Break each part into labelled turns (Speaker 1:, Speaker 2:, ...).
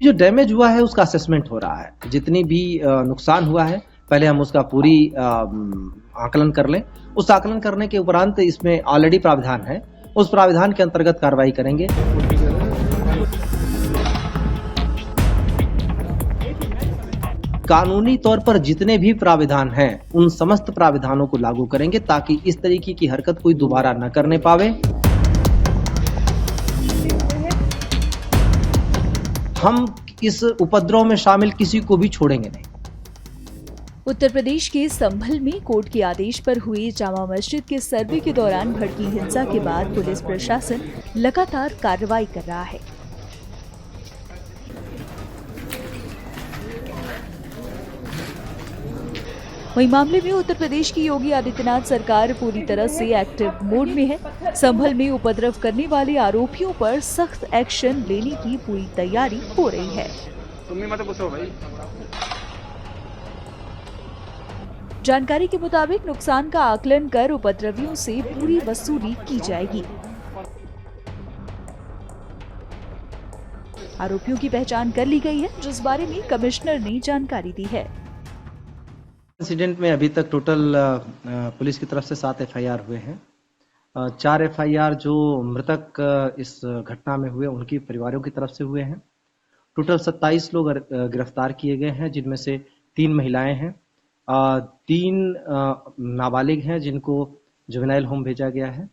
Speaker 1: जो डैमेज हुआ है उसका असेसमेंट हो रहा है। जितनी भी नुकसान हुआ है पहले हम उसका पूरी आकलन कर लें। उस आकलन करने के उपरांत इसमें ऑलरेडी प्रावधान है, उस प्रावधान के अंतर्गत कार्रवाई करेंगे। कानूनी तौर पर जितने भी प्राविधान हैं उन समस्त प्राविधानों को लागू करेंगे ताकि इस तरीके की हरकत कोई दोबारा न करने पावे। हम इस उपद्रव में शामिल किसी को भी छोड़ेंगे नहीं।
Speaker 2: उत्तर प्रदेश के संभल में कोर्ट के आदेश पर हुई जामा मस्जिद के सर्वे के दौरान भड़की हिंसा के बाद पुलिस प्रशासन लगातार कार्रवाई कर रहा है। वहीं मामले में उत्तर प्रदेश की योगी आदित्यनाथ सरकार पूरी तरह से एक्टिव मोड में है। संभल में उपद्रव करने वाले आरोपियों पर सख्त एक्शन लेने की पूरी तैयारी हो रही है। जानकारी के मुताबिक नुकसान का आकलन कर उपद्रवियों से पूरी वसूली की जाएगी। आरोपियों की पहचान कर ली गई है, जिस बारे में कमिश्नर ने जानकारी दी है।
Speaker 1: इंसिडेंट में अभी तक टोटल पुलिस की तरफ से 7 एफआईआर हुए हैं। 4 एफआईआर जो मृतक इस घटना में हुए उनके परिवारों की तरफ से हुए हैं। टोटल 27 लोग गिरफ्तार किए गए हैं, जिनमें से 3 महिलाएं हैं, 3 नाबालिग हैं जिनको जुवेनाइल होम भेजा गया है।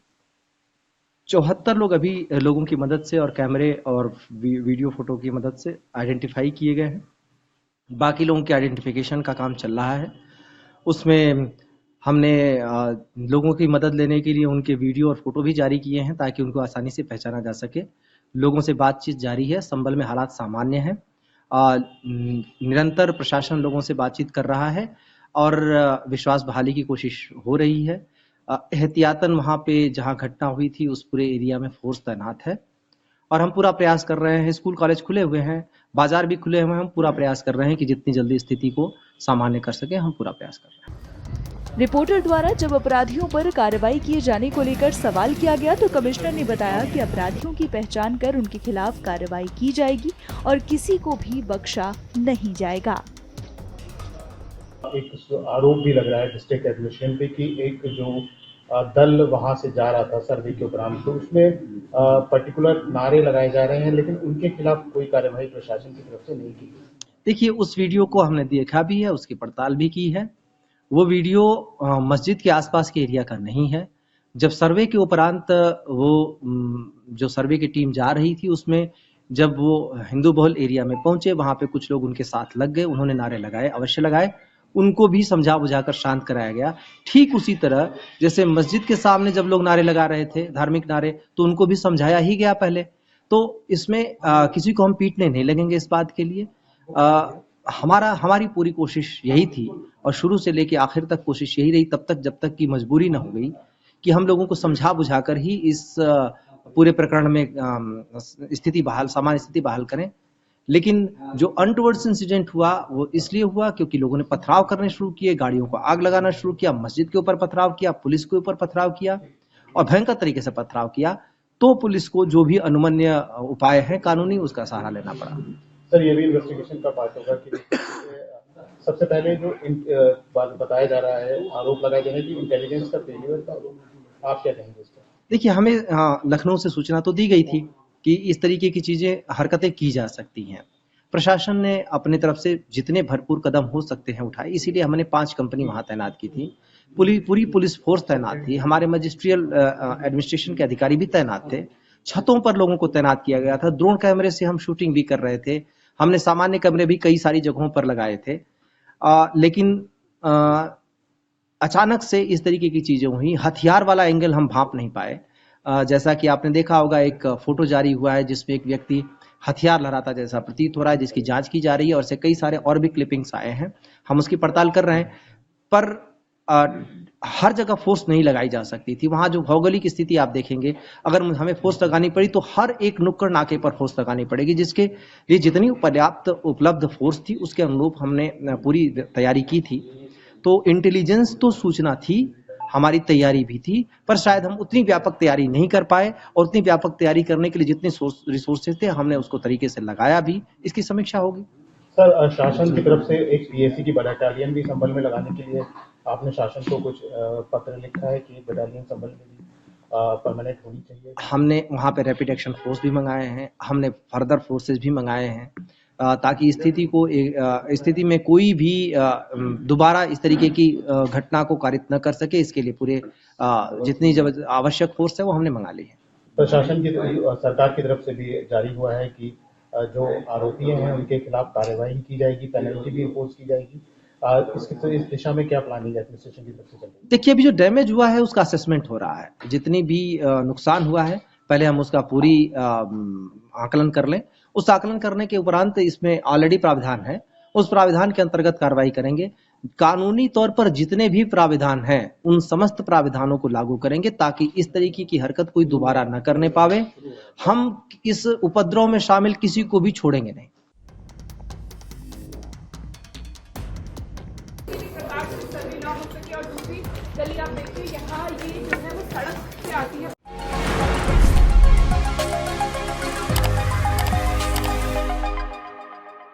Speaker 1: 74 लोग अभी लोगों की मदद से और कैमरे और वीडियो फोटो की मदद से आइडेंटिफाई किए गए हैं। बाकी लोगों के आइडेंटिफिकेशन का काम चल रहा है। उसमें हमने लोगों की मदद लेने के लिए उनके वीडियो और फोटो भी जारी किए हैं ताकि उनको आसानी से पहचाना जा सके। लोगों से बातचीत जारी है। संभल में हालात सामान्य हैं। निरंतर प्रशासन लोगों से बातचीत कर रहा है और विश्वास बहाली की कोशिश हो रही है। एहतियातन वहाँ पे जहाँ घटना हुई थी उस पूरे एरिया में फोर्स तैनात है और हम पूरा प्रयास कर रहे हैं। स्कूल कॉलेज खुले हुए हैं, बाजार भी खुले हुए हैं। हम पूरा प्रयास कर रहे हैं कि जितनी जल्दी स्थिति को सामान्य कर सके, हम पूरा प्रयास कर रहे हैं।
Speaker 2: रिपोर्टर द्वारा जब अपराधियों पर कार्रवाई किए जाने को लेकर सवाल किया गया तो कमिश्नर ने बताया कि अपराधियों की पहचान कर उनके खिलाफ कार्रवाई की जाएगी और किसी को भी बख्शा नहीं जाएगा।
Speaker 3: एक आरोप भी लग रहा है डिस्ट्रिक्ट एडमिनिस्ट्रेशन पे कि एक जो दल वहां से जा रहा था सर्वे के उपरांत, तो उसमें पर्टिकुलर नारे लगाए जा रहे हैं, लेकिन उनके खिलाफ कोई कार्रवाई प्रशासन की तरफ से नहीं की गई।
Speaker 1: देखिए, उस वीडियो को हमने देखा भी है, उसकी पड़ताल भी की है। वो वीडियो मस्जिद के आसपास के एरिया का नहीं है। जब सर्वे के उपरांत वो जो सर्वे की टीम जा रही थी, उसमें जब वो हिंदू बहुल एरिया में पहुंचे, वहां पे कुछ लोग उनके साथ लग गए। उन्होंने नारे लगाए, अवश्य लगाए। उनको भी समझा बुझाकर शांत कराया गया। ठीक उसी तरह जैसे मस्जिद के सामने जब लोग नारे लगा रहे थे, धार्मिक नारे, तो उनको भी समझाया ही गया पहले। तो इसमें किसी को हम पीटने नहीं लगेंगे इस बात के लिए। हमारी पूरी कोशिश यही थी और शुरू से लेके आखिर तक कोशिश यही रही, तब तक जब तक की मजबूरी न हो गई कि हम लोगों को समझा बुझाकर ही इस पूरे प्रकरण में सामान्य स्थिति बहाल करें। लेकिन जो अनटुवर्ड्स इंसिडेंट हुआ वो इसलिए हुआ क्योंकि लोगों ने पथराव करने शुरू किए, गाड़ियों को आग लगाना शुरू किया, मस्जिद के ऊपर पथराव किया, पुलिस के ऊपर पथराव किया और भयंकर तरीके से पथराव किया। तो पुलिस को जो भी अनुमन्य उपाय है कानूनी, उसका सहारा लेना पड़ा।
Speaker 3: सर, ये भी इन्वेस्टिगेशन का पार्ट होगा कि सबसे पहले जो बताया जा रहा है, आरोप लगाए जा रहे हैं कि इंटेलिजेंस का फेलियर का आरोप, आप क्या कहेंगे इस पर?
Speaker 1: देखिए, हमें लखनऊ से सूचना तो दी गई थी कि इस तरीके की हरकतें की जा सकती हैं। प्रशासन ने अपने तरफ से जितने भरपूर कदम हो सकते हैं उठाए, इसीलिए हमने 5 कंपनी वहां तैनात की थी। पूरी पुलिस फोर्स तैनात थी। हमारे मजिस्ट्रियल एडमिनिस्ट्रेशन के अधिकारी भी तैनात थे। छतों पर लोगों को तैनात किया गया था। ड्रोन कैमरे से हम शूटिंग भी कर रहे थे। हमने सामान्य कैमरे भी कई सारी जगहों पर लगाए थे। लेकिन अचानक से इस तरीके की चीजें हुई। हथियार वाला एंगल हम भांप नहीं पाए। जैसा कि आपने देखा होगा, एक फोटो जारी हुआ है जिसमें एक व्यक्ति हथियार लहराता जैसा प्रतीत हो रहा है, जिसकी जांच की जा रही है और से कई सारे और भी क्लिपिंग्स आए हैं। हम उसकी पड़ताल कर रहे हैं, पर हर जगह फोर्स नहीं लगाई जा सकती थी। वहां जो भौगोलिक स्थिति आप देखेंगे, अगर हमें फोर्स लगानी पड़ी तो हर एक नुक्कड़ नाके पर फोर्स लगानी पड़ेगी, जिसके लिए जितनी पर्याप्त उपलब्ध फोर्स थी उसके अनुरूप हमने पूरी तैयारी की थी। तो इंटेलिजेंस तो सूचना थी, हमारी तैयारी भी थी, पर शायद हम उतनी व्यापक तैयारी नहीं कर पाए और उतनी व्यापक तैयारी करने के लिए जितने रिसोर्सेज थे हमने उसको तरीके से लगाया भी। इसकी समीक्षा होगी।
Speaker 3: सर, शासन की तरफ से एक पीएसी की बटालियन भी संभल में लगाने के लिए आपने शासन को कुछ पत्र लिखा है कि बटालियन संभल में भी परमानेंट होनी चाहिए?
Speaker 1: हमने वहाँ पे रैपिड एक्शन फोर्स भी मंगाए हैं, हमने फर्दर फोर्सेज भी मंगाए हैं, ताकि स्थिति में कोई भी दोबारा इस तरीके की घटना को कारित न कर सके। इसके लिए पूरे जितनी आवश्यक फोर्स है वो हमने मंगा ली है।
Speaker 3: प्रशासन की सरकार की तरफ से भी जारी हुआ है कि जो आरोपी हैं उनके खिलाफ कार्रवाई की जाएगी, पेनल्टी भी इम्पोज की जाएगी। इस दिशा में क्या प्लानिंग है एडमिनिस्ट्रेशन की तरफ से चल रही है?
Speaker 1: देखिए, अभी जो डैमेज हुआ है उसका असेसमेंट हो रहा है। जितनी भी नुकसान हुआ है पहले हम उसका पूरी आकलन कर लें। उस आकलन करने के उपरांत इसमें ऑलरेडी प्राविधान है, उस प्राविधान के अंतर्गत कार्रवाई करेंगे। कानूनी तौर पर जितने भी प्राविधान हैं उन समस्त प्राविधानों को लागू करेंगे ताकि इस तरीके की हरकत कोई दोबारा न करने पावे। हम इस उपद्रव में शामिल किसी को भी छोड़ेंगे नहीं।
Speaker 4: और दूसरी गली आप देखिए, यहाँ ये जो है वो सड़क से आती है।